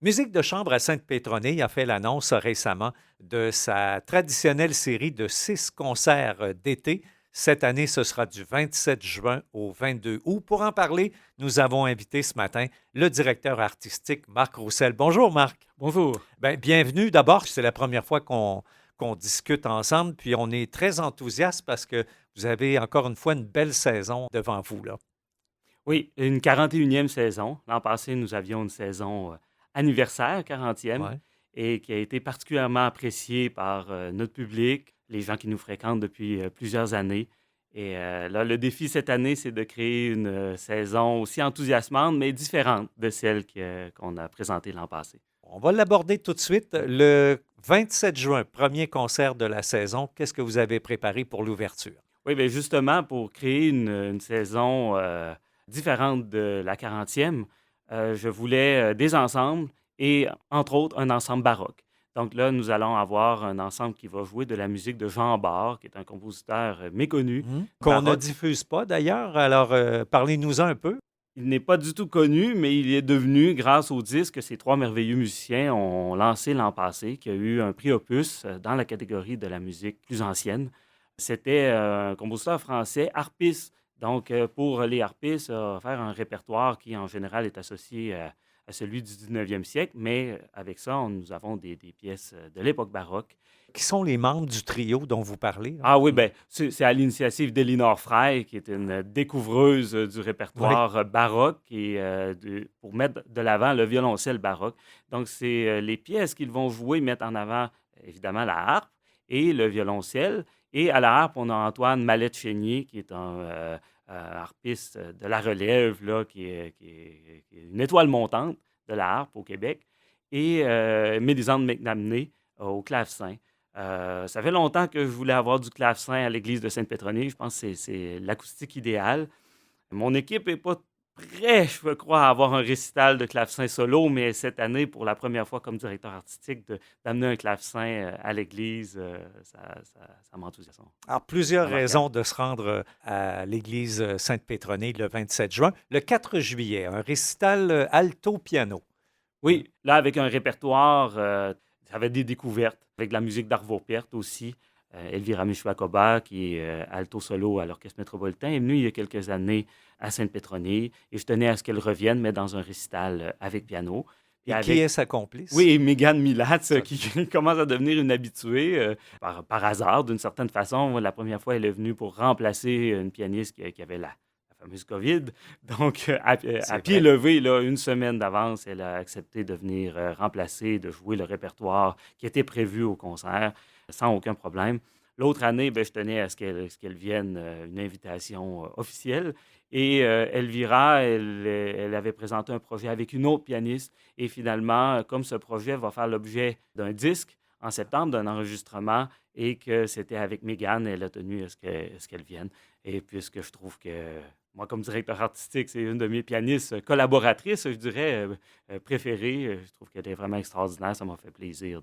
Musique de chambre à Sainte-Pétronille a fait l'annonce récemment de sa traditionnelle série de 6 concerts d'été. Cette année, ce sera du 27 juin au 22 août. Pour en parler, nous avons invité ce matin le directeur artistique Marc Roussel. Bonjour Marc. Bonjour. Bien, bienvenue. D'abord, c'est la première fois qu'on discute ensemble, puis on est très enthousiaste parce que vous avez encore une fois une belle saison devant vous, là. Oui, une 41e saison. L'an passé, nous avions une saison anniversaire, 40e, Ouais. et qui a été particulièrement appréciée par notre public, les gens qui nous fréquentent depuis plusieurs années. Et là, le défi cette année, c'est de créer une saison aussi enthousiasmante, mais différente de celle qu'on a présentée l'an passé. On va l'aborder tout de suite. Le 27 juin, premier concert de la saison. Qu'est-ce que vous avez préparé pour l'ouverture? Oui, bien justement, pour créer une saison différente de la 40e, je voulais des ensembles et, entre autres, un ensemble baroque. Donc là, nous allons avoir un ensemble qui va jouer de la musique de Jean Bart, qui est un compositeur méconnu, Qu'on ne baroque. diffuse pas d'ailleurs. Alors, parlez-nous-en un peu. Il n'est pas du tout connu, mais il est devenu, grâce au disque que ces trois merveilleux musiciens ont lancé l'an passé, qui a eu un prix Opus dans la catégorie de la musique plus ancienne. C'était un compositeur français, harpiste. Donc, pour les harpistes, faire un répertoire qui, en général, est associé à celui du 19e siècle, mais avec ça, nous avons des pièces de l'époque baroque. Qui sont les membres du trio dont vous parlez, là? Ah oui, ben, c'est à l'initiative d'Elinor Frey, qui est une découvreuse du Oui. répertoire baroque et pour mettre de l'avant le violoncelle baroque. Donc, c'est les pièces qu'ils vont jouer mettent en avant, évidemment, la harpe et le violoncelle. Et à la harpe, on a Antoine Mallette-Chénier, qui est un harpiste de la relève, là, qui est une étoile montante de la harpe au Québec, et Mélisande McNamee au clavecin. Ça fait longtemps que je voulais avoir du clavecin à l'église de Sainte-Pétronille. Je pense que c'est l'acoustique idéale. Mon équipe n'est pas prêt, je crois, à avoir un récital de clavecin solo, mais cette année, pour la première fois comme directeur artistique, d'amener un clavecin à l'église, ça m'enthousiasme Alors, plusieurs remarquable. raisons de se rendre à l'église Sainte-Pétronille le 27 juin. Le 4 juillet, un récital alto-piano. Oui, là, avec un répertoire, ça avait des découvertes, avec de la musique d'Arvo Pärt aussi. Elvira Mishwakoba, qui est alto solo à l'Orchestre métropolitain, est venue il y a quelques années à Sainte-Pétronille et je tenais à ce qu'elle revienne, mais dans un récital avec piano. Puis Et qui avec, est sa complice? oui, Megan Milatz, Ça. qui commence à devenir une habituée par hasard, d'une certaine façon. La première fois, elle est venue pour remplacer une pianiste qui avait la fameuse COVID. Donc, à C'est pied vrai. levé, là, une semaine d'avance, elle a accepté de venir remplacer, de jouer le répertoire qui était prévu au concert sans aucun problème. L'autre année, ben, je tenais à ce qu'elle vienne, une invitation officielle. Et Elvira, elle avait présenté un projet avec une autre pianiste. Et finalement, comme ce projet va faire l'objet d'un disque en septembre, d'un enregistrement, et que c'était avec Megan, elle a tenu à ce qu'elle vienne. Et puisque je trouve que moi, comme directeur artistique, c'est une de mes pianistes collaboratrices, je dirais, préférées. Je trouve qu'elle est vraiment extraordinaire. Ça m'a fait plaisir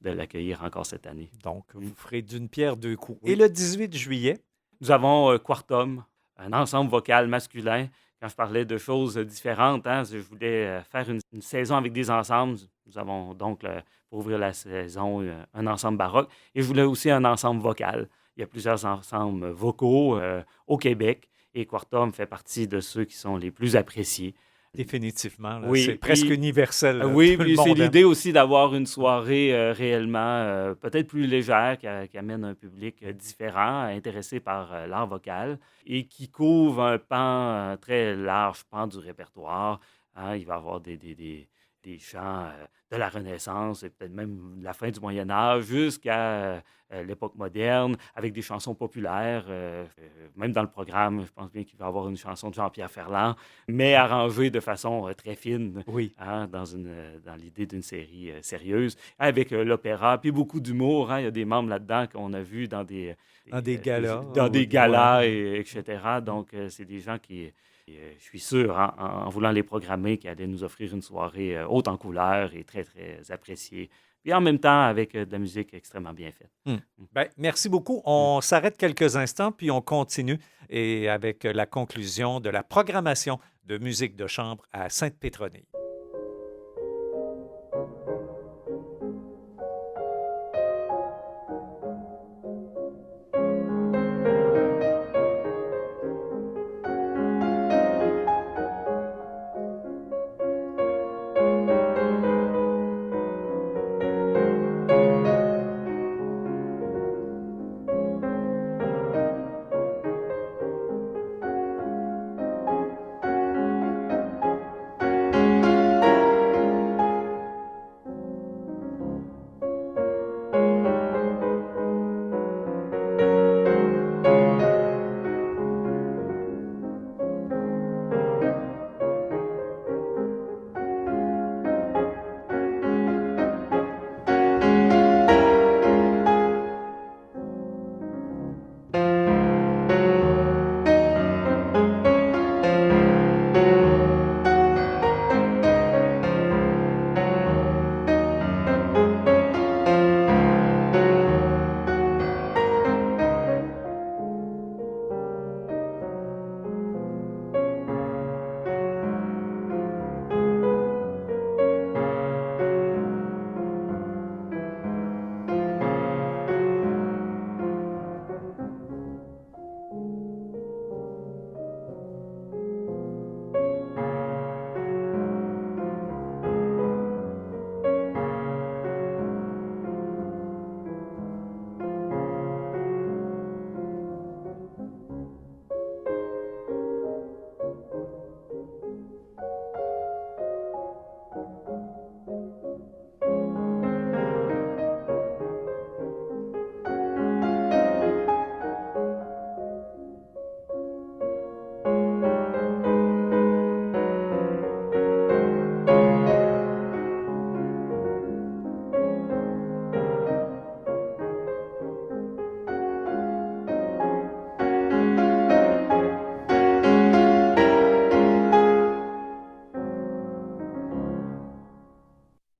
de l'accueillir encore cette année. Donc, Mm. vous ferez d'une pierre deux coups. Et Oui. le 18 juillet, Nous avons Quartum, un ensemble vocal masculin. Quand je parlais de choses différentes, hein, je voulais faire une saison avec des ensembles. Nous avons donc, pour ouvrir la saison, un ensemble baroque. Et je voulais aussi un ensemble vocal. Il y a plusieurs ensembles vocaux au Québec. Et Quartum fait partie de ceux qui sont les plus appréciés. définitivement, là, c'est Oui, presque puis universel, là. oui, Tout le puis c'est monde aime. l'idée aussi d'avoir une soirée réellement peut-être plus légère, qui amène un public différent, intéressé par l'art vocal et qui couvre un pan très large, pan du répertoire. Hein. Il va y avoir des chants de la Renaissance et peut-être même de la fin du Moyen Âge jusqu'à l'époque moderne, avec des chansons populaires. Même dans le programme, je pense bien qu'il va y avoir une chanson de Jean-Pierre Ferland, mais arrangée de façon très fine, Oui, hein, dans l'idée d'une série sérieuse, avec l'opéra, puis beaucoup d'humour. Hein. Il y a des membres là-dedans qu'on a vus dans dans des galas. dans Ou des ouais. galas, etc. Donc, c'est des gens je suis sûr, hein, en voulant les programmer, qui allaient nous offrir une soirée haute en couleurs et très, très appréciée. Puis en même temps, avec de la musique extrêmement bien faite. Hmm. Mm. Ben, merci beaucoup. Mm. On s'arrête quelques instants, puis on continue et avec la conclusion de la programmation de musique de chambre à Sainte-Pétronille.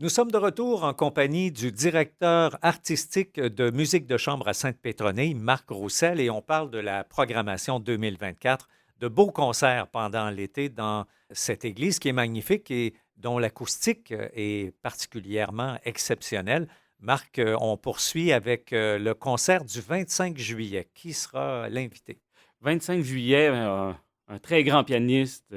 Nous sommes de retour en compagnie du directeur artistique de musique de chambre à Sainte-Pétronille, Marc Roussel, et on parle de la programmation 2024, de beaux concerts pendant l'été dans cette église qui est magnifique et dont l'acoustique est particulièrement exceptionnelle. Marc, on poursuit avec le concert du 25 juillet. Qui sera l'invité? 25 juillet, un très grand pianiste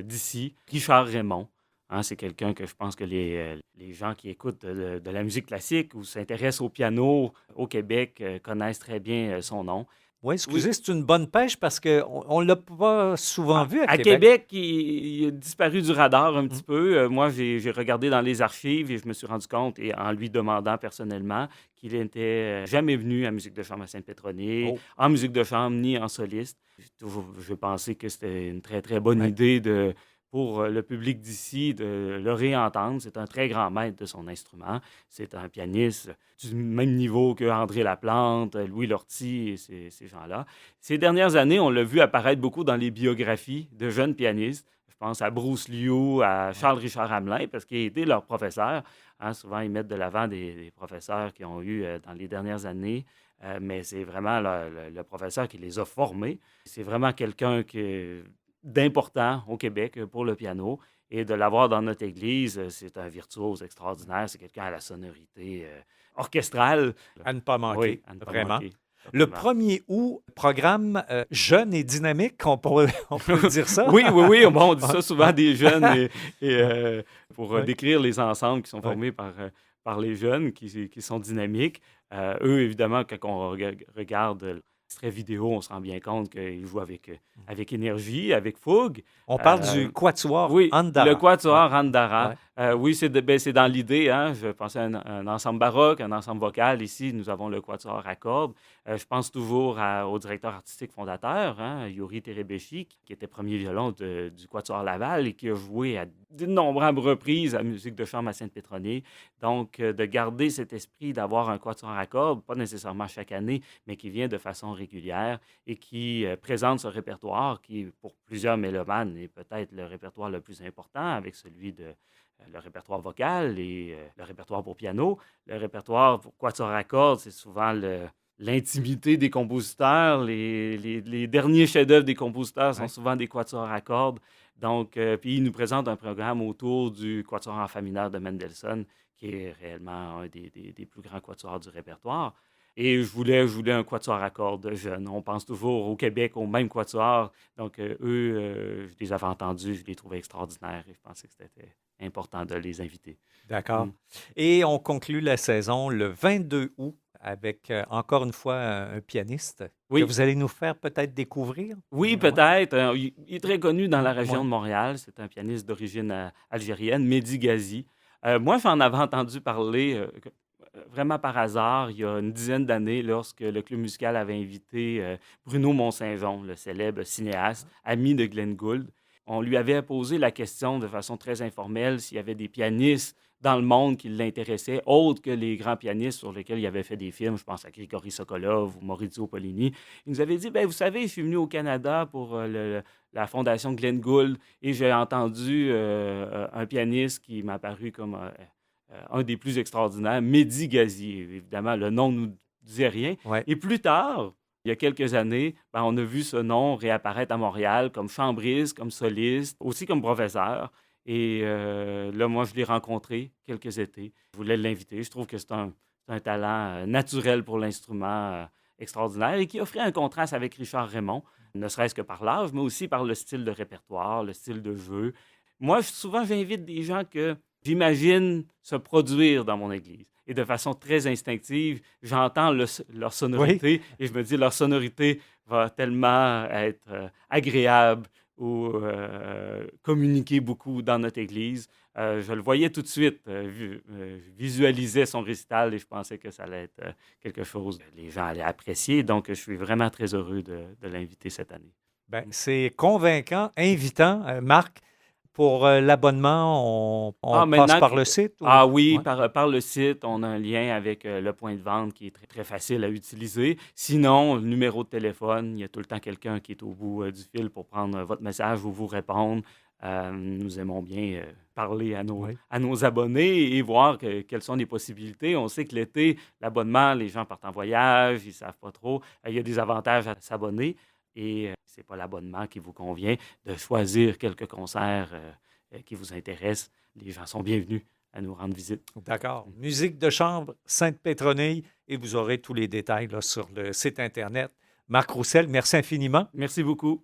d'ici, Richard Raymond. Hein, c'est quelqu'un que je pense que les gens qui écoutent de la musique classique ou s'intéressent au piano au Québec connaissent très bien son nom. Oui, Oui, excusez, c'est une bonne pêche parce qu'on ne l'a pas souvent vu à à Québec. Québec, il a disparu du radar un Mm. petit peu. Moi, j'ai regardé dans les archives et je me suis rendu compte, et en lui demandant personnellement, qu'il n'était jamais venu à Musique de chambre à Sainte-Pétronille, Oh, en musique de chambre ni en soliste. J'ai pensé que c'était une très, très bonne ouais. idée pour le public d'ici de le réentendre. C'est un très grand maître de son instrument. C'est un pianiste du même niveau que André Laplante, Louis Lortie et ces gens-là. Ces dernières années, on l'a vu apparaître beaucoup dans les biographies de jeunes pianistes. Je pense à Bruce Liu, à Ouais. Charles-Richard Hamelin, parce qu'il a été leur professeur. Hein, souvent, ils mettent de l'avant des professeurs qui ont eu dans les dernières années, mais c'est vraiment le professeur qui les a formés. C'est vraiment quelqu'un d'important au Québec pour le piano. Et de l'avoir dans notre église, c'est un virtuose extraordinaire. C'est quelqu'un à la sonorité orchestrale. À ne pas Oui, manquer, à ne pas vraiment. manquer. Le Certainement. 1er août, programme jeune et dynamique, on peut dire ça. Oui, oui, oui. Bon, on dit Ouais, ça souvent des jeunes pour ouais, décrire les ensembles qui sont ouais. formés par les jeunes qui sont dynamiques. Eux, évidemment, quand on regarde l'extrait vidéo, on se rend bien compte qu'ils jouent avec énergie, avec fougue. On parle du Euh, quatuor oui, le Andara. Ouais, quatuor Andara. ouais. Oui, c'est dans l'idée. Hein, je pensais à un ensemble baroque, un ensemble vocal. Ici, nous avons le quatuor à cordes. Je pense toujours au directeur artistique fondateur, hein, Yuri Terebeshi, qui était premier violon du quatuor Laval et qui a joué à d'innombrables reprises à musique de chambre à Sainte-Pétronille. Donc, de garder cet esprit d'avoir un quatuor à cordes, pas nécessairement chaque année, mais qui vient de façon régulière et qui présente ce répertoire qui, pour plusieurs mélomanes, est peut-être le répertoire le plus important avec celui de le répertoire vocal et le répertoire pour piano. Le répertoire pour quatuor à cordes, c'est souvent l'intimité des compositeurs. Les derniers chefs-d'œuvre des compositeurs sont Ouais. souvent des quatuors à cordes. Donc, puis ils nous présentent un programme autour du quatuor en fa mineur de Mendelssohn, qui est réellement un des plus grands quatuors du répertoire. Et je voulais un quatuor à cordes jeune. On pense toujours au Québec, au même quatuor. Donc, eux, je les avais entendus, je les trouvais extraordinaires et je pensais que c'était important de les inviter. D'accord. Mm. Et on conclut la saison le 22 août avec encore une fois un pianiste que Oui, vous allez nous faire peut-être découvrir. oui, Ouais. peut-être. Il est très connu dans la région Ouais. de Montréal. C'est un pianiste d'origine algérienne, Mehdi Ghazi. Moi, j'en avais entendu parler vraiment par hasard il y a une dizaine d'années lorsque le club musical avait invité Bruno Mont-Saint-Jean, le célèbre cinéaste, ami de Glenn Gould. On lui avait posé la question de façon très informelle s'il y avait des pianistes dans le monde qui l'intéressaient, autres que les grands pianistes sur lesquels il avait fait des films. Je pense à Grigory Sokolov ou Maurizio Pollini. Il nous avait dit, ben, vous savez, je suis venu au Canada pour la fondation Glenn Gould et j'ai entendu un pianiste qui m'a paru comme un des plus extraordinaires, Mehdi Ghazi. Évidemment, le nom ne nous disait rien. Ouais. Et plus tard, il y a quelques années, ben, on a vu ce nom réapparaître à Montréal comme chambriste, comme soliste, aussi comme professeur. Et là, moi, je l'ai rencontré quelques étés. Je voulais l'inviter. Je trouve que c'est un talent naturel pour l'instrument extraordinaire et qui offrait un contraste avec Richard Raymond, ne serait-ce que par l'âge, mais aussi par le style de répertoire, le style de jeu. Moi, souvent, j'invite des gens que j'imagine se produire dans mon église. Et de façon très instinctive, j'entends leur Oui. sonorité et je me dis, leur sonorité va tellement être agréable ou communiquer beaucoup dans notre église. Je le voyais tout de suite, je visualisais son récital et je pensais que ça allait être quelque chose que les gens allaient apprécier. Donc, je suis vraiment très heureux de l'inviter cette année. Ben, c'est convaincant, invitant. Marc, pour l'abonnement, on Ah, passe maintenant par que... le site ou? Ah oui, Ouais. par le site, on a un lien avec le point de vente qui est très, très facile à utiliser. Sinon, le numéro de téléphone, il y a tout le temps quelqu'un qui est au bout du fil pour prendre votre message ou vous répondre. Nous aimons bien parler Oui. à nos abonnés et voir quelles sont les possibilités. On sait que l'été, l'abonnement, les gens partent en voyage, ils ne savent pas trop. Il y a des avantages à s'abonner et ce n'est pas l'abonnement qui vous convient. De choisir quelques concerts qui vous intéressent, les gens sont bienvenus à nous rendre visite. D'accord. Musique de chambre, Sainte-Pétronille, et vous aurez tous les détails là, sur le site Internet. Marc Roussel, merci infiniment. Merci beaucoup.